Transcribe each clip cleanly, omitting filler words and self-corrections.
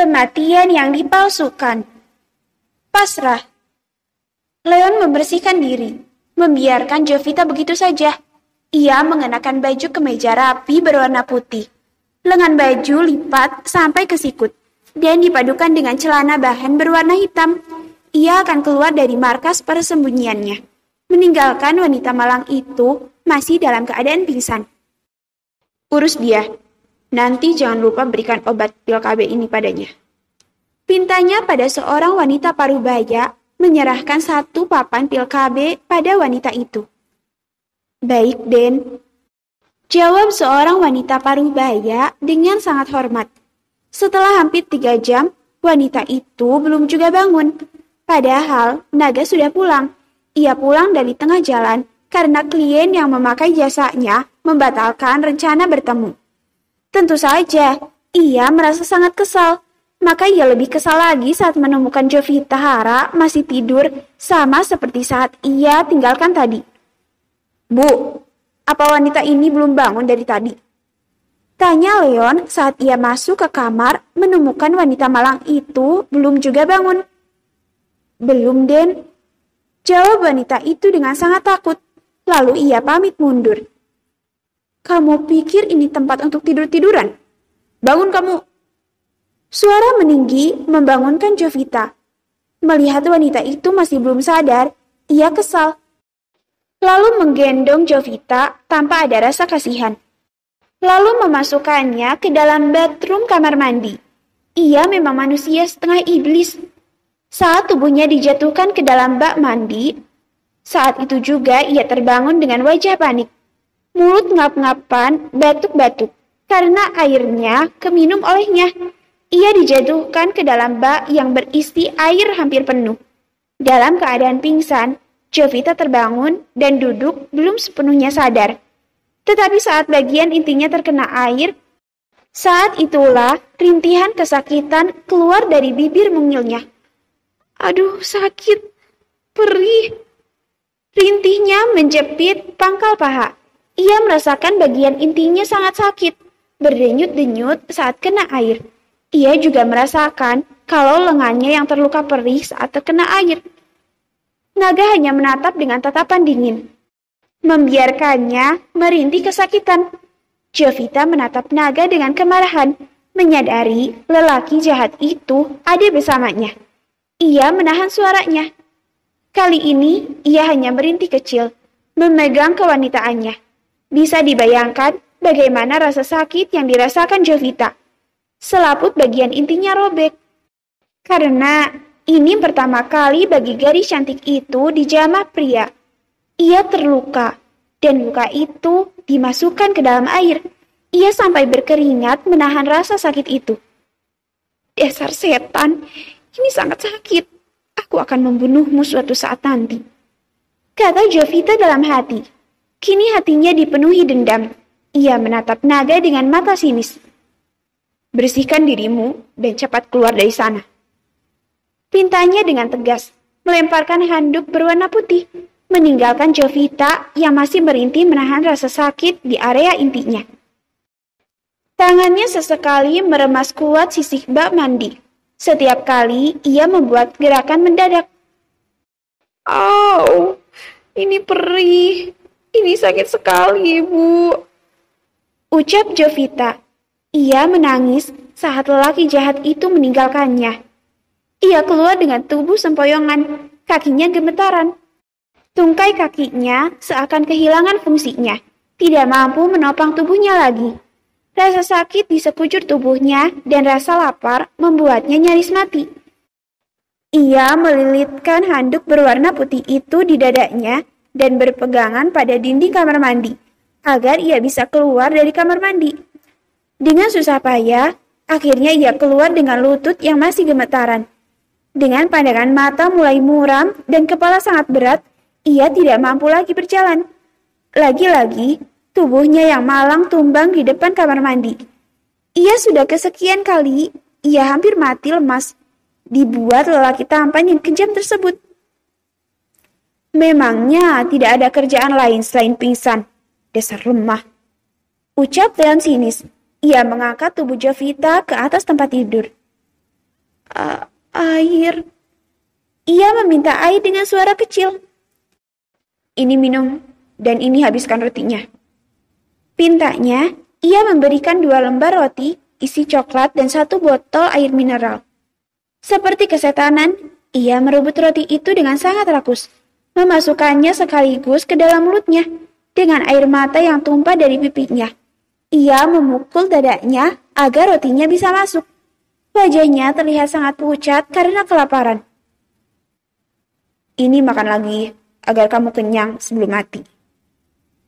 Kematian yang dipalsukan. Pasrah. Leon membersihkan diri, membiarkan Jovita begitu saja. Ia mengenakan baju kemeja rapi berwarna putih, lengan baju lipat sampai ke sikut, dan dipadukan dengan celana bahan berwarna hitam. Ia akan keluar dari markas persembunyiannya, meninggalkan wanita malang itu masih dalam keadaan pingsan. Urus dia. Nanti jangan lupa berikan obat pil KB ini padanya. Pintanya pada seorang wanita parubaya menyerahkan satu papan pil KB pada wanita itu. Baik, Den. Jawab seorang wanita parubaya dengan sangat hormat. Setelah hampir 3 jam, wanita itu belum juga bangun. Padahal Naga sudah pulang. Ia pulang dari tengah jalan karena klien yang memakai jasanya membatalkan rencana bertemu. Tentu saja, ia merasa sangat kesal. Maka ia lebih kesal lagi saat menemukan Jovita Hara masih tidur sama seperti saat ia tinggalkan tadi. Bu, apa wanita ini belum bangun dari tadi? Tanya Leon saat ia masuk ke kamar menemukan wanita malang itu belum juga bangun. Belum, Den. Jawab wanita itu dengan sangat takut. Lalu ia pamit mundur. Kamu pikir ini tempat untuk tidur-tiduran? Bangun kamu! Suara meninggi membangunkan Jovita. Melihat wanita itu masih belum sadar, ia kesal. Lalu menggendong Jovita tanpa ada rasa kasihan. Lalu memasukkannya ke dalam bathroom kamar mandi. Ia memang manusia setengah iblis. Saat tubuhnya dijatuhkan ke dalam bak mandi, saat itu juga ia terbangun dengan wajah panik. Mulut ngap-ngapan, batuk-batuk, karena airnya keminum olehnya. Ia dijatuhkan ke dalam bak yang berisi air hampir penuh. Dalam keadaan pingsan, Jovita terbangun dan duduk belum sepenuhnya sadar. Tetapi saat bagian intinya terkena air, saat itulah rintihan kesakitan keluar dari bibir mungilnya. Aduh, sakit, perih. Rintihnya menjepit pangkal paha. Ia merasakan bagian intinya sangat sakit, berdenyut-denyut saat kena air. Ia juga merasakan kalau lengannya yang terluka perih saat terkena air. Naga hanya menatap dengan tatapan dingin, membiarkannya merintih kesakitan. Jovita menatap Naga dengan kemarahan, menyadari lelaki jahat itu ada bersamanya. Ia menahan suaranya. Kali ini ia hanya merintih kecil, memegang kewanitaannya. Bisa dibayangkan bagaimana rasa sakit yang dirasakan Jovita. Selaput bagian intinya robek. Karena ini pertama kali bagi gadis cantik itu dijamah pria. Ia terluka, dan luka itu dimasukkan ke dalam air. Ia sampai berkeringat menahan rasa sakit itu. Dasar setan, ini sangat sakit. Aku akan membunuhmu suatu saat nanti, kata Jovita dalam hati. Kini hatinya dipenuhi dendam. Ia menatap Naga dengan mata sinis. Bersihkan dirimu dan cepat keluar dari sana. Pintanya dengan tegas, melemparkan handuk berwarna putih, meninggalkan Jovita yang masih merintih menahan rasa sakit di area intinya. Tangannya sesekali meremas kuat sisik bak mandi. Setiap kali ia membuat gerakan mendadak. Au, ini perih. Ini sakit sekali, Bu. Ucap Jovita. Ia menangis saat lelaki jahat itu meninggalkannya. Ia keluar dengan tubuh sempoyongan, kakinya gemetaran. Tungkai kakinya seakan kehilangan fungsinya, tidak mampu menopang tubuhnya lagi. Rasa sakit di sekujur tubuhnya dan rasa lapar membuatnya nyaris mati. Ia melilitkan handuk berwarna putih itu di dadanya dan berpegangan pada dinding kamar mandi, agar ia bisa keluar dari kamar mandi. Dengan susah payah, akhirnya ia keluar dengan lutut yang masih gemetaran. Dengan pandangan mata mulai muram dan kepala sangat berat, ia tidak mampu lagi berjalan. Lagi-lagi, tubuhnya yang malang tumbang di depan kamar mandi. Ia sudah kesekian kali, ia hampir mati lemas, dibuat lelaki tampan yang kejam tersebut. Memangnya tidak ada kerjaan lain selain pingsan, dasar lemah. Ucap Leon sinis. Ia mengangkat tubuh Jovita ke atas tempat tidur. Air. Ia meminta air dengan suara kecil. Ini minum, dan ini habiskan rotinya. Pintanya, ia memberikan 2 lembar roti, isi coklat dan 1 botol air mineral. Seperti kesetanan, ia merebut roti itu dengan sangat rakus, memasukkannya sekaligus ke dalam mulutnya, dengan air mata yang tumpah dari pipinya. Ia memukul dadanya agar rotinya bisa masuk. Wajahnya terlihat sangat pucat karena kelaparan. Ini makan lagi, agar kamu kenyang sebelum mati,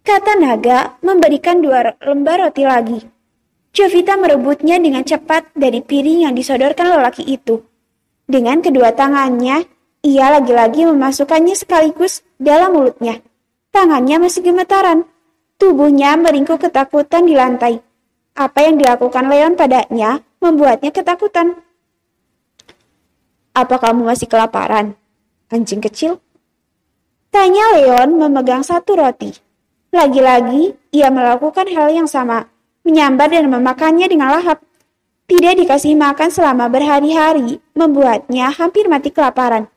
kata naga memberikan 2 lembar roti lagi. Jovita merebutnya dengan cepat dari piring yang disodorkan lelaki itu. Dengan kedua tangannya, ia lagi-lagi memasukkannya sekaligus dalam mulutnya. Tangannya masih gemetaran. Tubuhnya meringkuk ketakutan di lantai. Apa yang dilakukan Leon padanya membuatnya ketakutan. Apa kamu masih kelaparan, anjing kecil? Tanya Leon memegang 1 roti. Lagi-lagi, ia melakukan hal yang sama, menyambar dan memakannya dengan lahap. Tidak dikasih makan selama berhari-hari, membuatnya hampir mati kelaparan.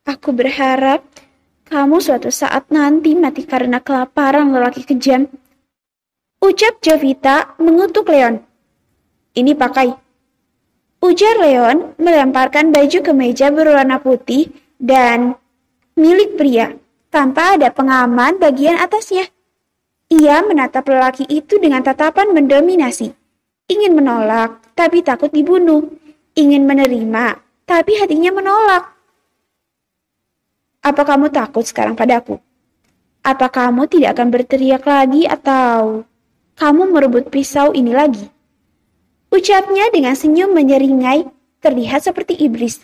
Aku berharap kamu suatu saat nanti mati karena kelaparan, lelaki kejam, ucap Jovita mengutuk Leon. Ini pakai, ujar Leon melemparkan baju kemeja berwarna putih dan milik pria, tanpa ada pengaman bagian atasnya. Ia menatap lelaki itu dengan tatapan mendominasi. Ingin menolak, tapi takut dibunuh. Ingin menerima, tapi hatinya menolak. Apa kamu takut sekarang padaku? Apa kamu tidak akan berteriak lagi atau kamu merebut pisau ini lagi? Ucapnya dengan senyum menyeringai, terlihat seperti iblis.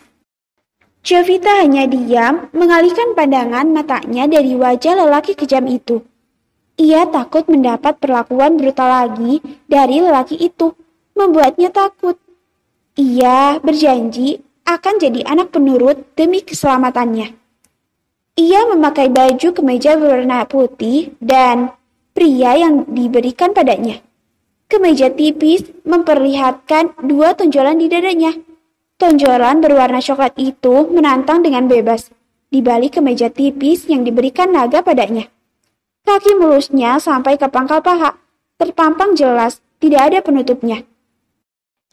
Jovita hanya diam, mengalihkan pandangan matanya dari wajah lelaki kejam itu. Ia takut mendapat perlakuan brutal lagi dari lelaki itu, membuatnya takut. Ia berjanji akan jadi anak penurut demi keselamatannya. Ia memakai baju kemeja berwarna putih dan pria yang diberikan padanya. Kemeja tipis memperlihatkan 2 tonjolan di dadanya. Tonjolan berwarna coklat itu menantang dengan bebas di balik kemeja tipis yang diberikan naga padanya. Kaki mulusnya sampai ke pangkal paha, terpampang jelas, tidak ada penutupnya.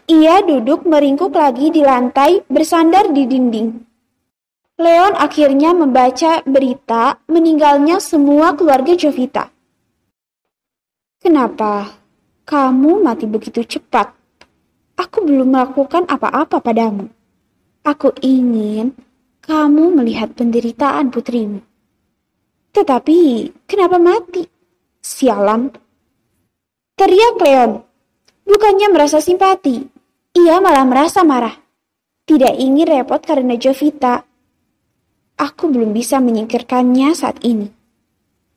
Ia duduk meringkuk lagi di lantai bersandar di dinding. Leon akhirnya membaca berita meninggalnya semua keluarga Jovita. Kenapa kamu mati begitu cepat? Aku belum melakukan apa-apa padamu. Aku ingin kamu melihat penderitaan putrimu. Tetapi kenapa mati? Sialan! Teriak Leon. Bukannya merasa simpati, ia malah merasa marah. Tidak ingin repot karena Jovita. Aku belum bisa menyingkirkannya saat ini.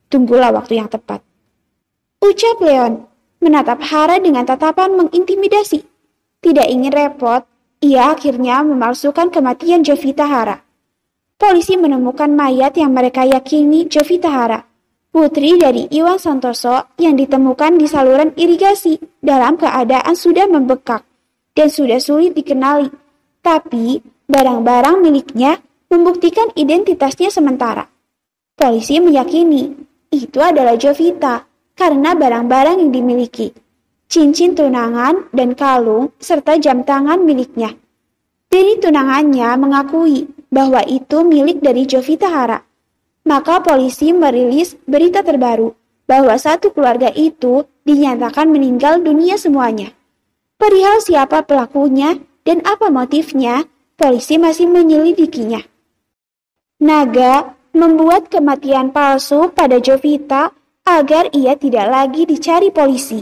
Tunggulah waktu yang tepat, ucap Leon, menatap Hara dengan tatapan mengintimidasi. Tidak ingin repot, ia akhirnya memalsukan kematian Jovita Hara. Polisi menemukan mayat yang mereka yakini Jovita Hara, putri dari Iwan Santoso yang ditemukan di saluran irigasi dalam keadaan sudah membekak dan sudah sulit dikenali. Tapi barang-barang miliknya membuktikan identitasnya sementara. Polisi meyakini itu adalah Jovita karena barang-barang yang dimiliki, cincin tunangan dan kalung serta jam tangan miliknya. Dari tunangannya mengakui bahwa itu milik dari Jovita Hara. Maka polisi merilis berita terbaru bahwa 1 keluarga itu dinyatakan meninggal dunia semuanya. Perihal siapa pelakunya dan apa motifnya, polisi masih menyelidikinya. Naga membuat kematian palsu pada Jovita agar ia tidak lagi dicari polisi.